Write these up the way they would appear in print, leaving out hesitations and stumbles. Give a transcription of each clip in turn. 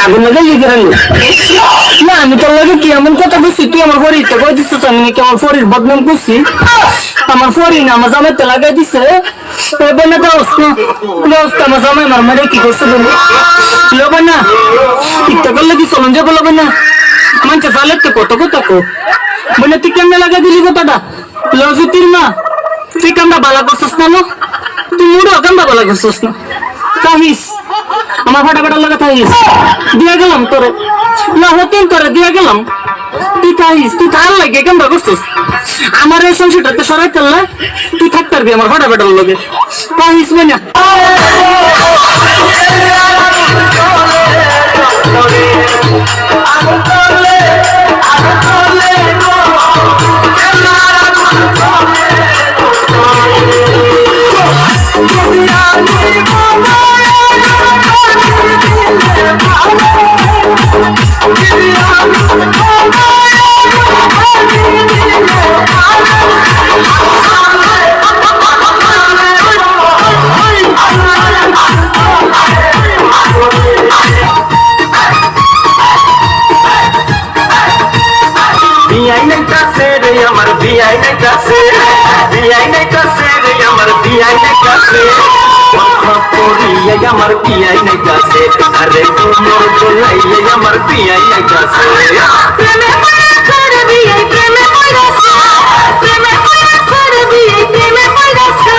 আগুন লাগাই না আমি তোর লাগে কি এমন কথা বলছি তুই আমার ফরিদটা কই দিচ্ছিস আমি নাকি আমার ফরির বদনাম করছি আমার ফরি না আমার জামাইতে লাগাই দিছে বোনে দোস্ত আমার জামাই আমার মারে কি করছে বলে লবে না ইত্যা করলে কি চলন যাবো লবে না মানছে জালের তো কত কত বলে তুই কেমনে লাগাই দিলি কথাটা লজিতির মা তুই কামটা বালা করছিস না তুই মুড়ো কামটা বালা করছিস না কাহিস আমার ফাটাফাটার লাগে থাকিস দিয়ে গেলাম তোরে না হতেন তোরে দিয়ে গেলাম তুই থাকিস তুই থাল লাগে কেমন করছিস আমার এই সংসারটাতে সরাই ফেললে তুই থাকতে পারবি আমার ফাটাফাটার লগে কাহিস না আমার বিয়াই নাইতাছে বিয়াই নাইতাছে রে আমার বিয়াই নাইতাছে বরখা পরিয়ে আমার বিয়াই নাইতাছে আরে কোমর দোলাইয়ে আমার বিয়াই নাইতাছে প্রেমে পড়াছে রে বিয়াই প্রেমে পড়াছে প্রেমে পড়াছে রে বিয়াই প্রেমে পড়াছে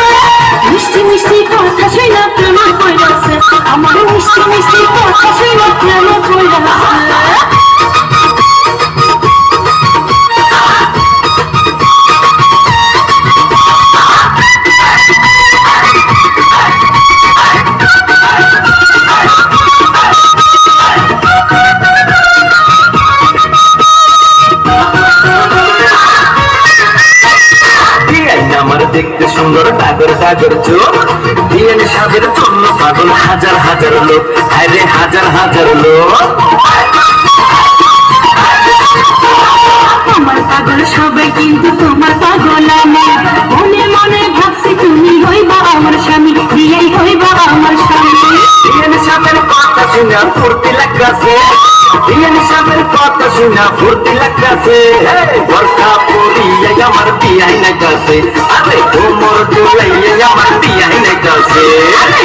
মিষ্টি মিষ্টি কথা শুনে প্রেমে পড়াছে আমার মিষ্টি মিষ্টি কথা শুনে প্রেমে পড়াছে আমার দেখতে সুন্দর টাগর টাগর চোখ বিয়ের সাদের জন্য পাগল হাজার হাজার লোক আরে হাজার হাজার লোক আমার পাগল সবাই কিন্তু তোমার পাগল আমি মনে মনে ভাবছি তুমি হইবা আমার স্বামী বিয়াই হইবা আমার স্বামী বিয়ের সাদের কথা শুনে ফুর্তি লাগছে বিয়ের সাদের কথা শুনে ফুর্তি লাগছে বরখা পরিয়ে আমার বিয়াই নাইতাছে আরে কোমর দোলাইয়ে আমার বিয়াই নাইতাছে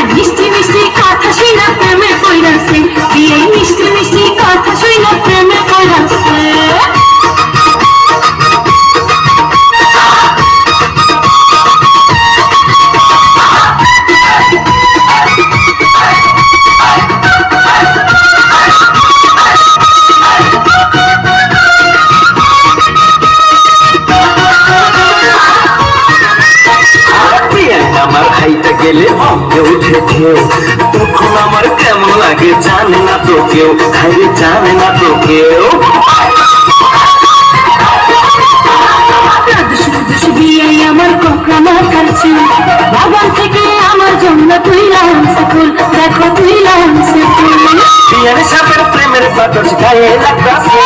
মিষ্টি মিষ্টি কথা শুনে প্রেমে পড়াছে বিয়াই মিষ্টি মিষ্টি কথা শুনে প্রেমে পড়াছে আমার খাইতে গেলে অঙ্গে উঠে খেয়ে তখন আমার কেমন লাগে জানে না তো কেউ খাইলে জানে না তো কেউ বিয়াই আমার কোকড়া মাথার চুল বাগান থেকে আমার জন্য তুই লাগামছে ফুল দেখো তুই লাগামছে ফুল বিয়ের সাথের প্রেমের বাতাস গায়ে লাগতাছে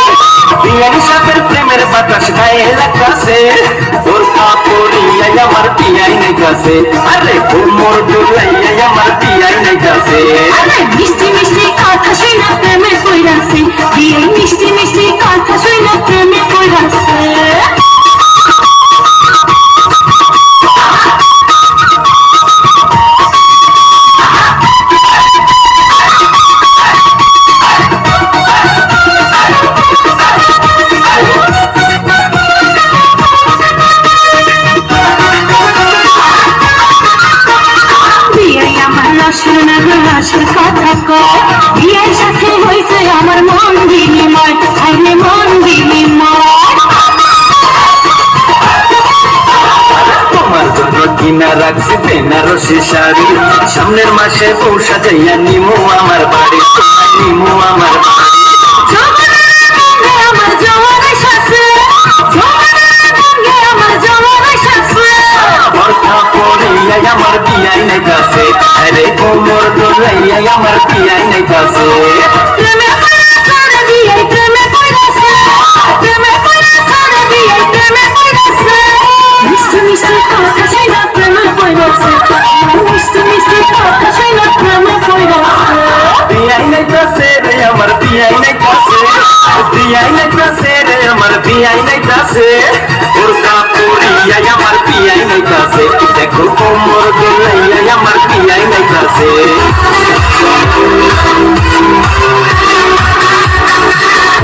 বিয়ের সাথের প্রেমের বাতাস গায়ে লাগতাছে বরখা পরিয়ে আমার বিয়াই নাইতাছে আরে কোমর দোলাইয়ে আমার বিয়াই নাইতাছে মিষ্টি মিষ্টি কথা শুনে প্রেমে পড়াছে বিয়াই মিষ্টি মিষ্টি কথা শুনে প্রেমে পড়াছে আশার কথা কয় বিয়ের সাথে হয়েছে আমার মন বিনিময় আইনে মন বিনিময় তোমার জন্য কিনা রাখছি বেনারসি শাড়ি সামনের মাসে বউ সাজাইয়া নিমু আমার বাড়ি নিমু আমার বাড়ি আমার জওয়ানের সাথে আমার জওয়ানের সাথে বরখা পরিয়ে আমার বিয়াই নাইতাছে আরে কোমর দোলাইয়া আমার বিয়াই নাইতাছে প্রেমে পড়াছে রে বিয়াই প্রেমে পড়াছে প্রেমে পড়াছে রে বিয়াই প্রেমে পড়াছে মিষ্টি মিষ্টি কথা শুনে প্রেমে পড়াছে মিষ্টি মিষ্টি কথা শুনে প্রেমে পড়াছে বিয়াই নাইতাছে রে আমার বিয়াই নাইতাছে বিয়াই নাইতাছে রে আমার বিয়াই নাইতাছে বরখা পরিয়ে আমার বিয়াই নাইতাছে দেখো কোমর দোলাইয়া আমার বিয়াই নাইতাছে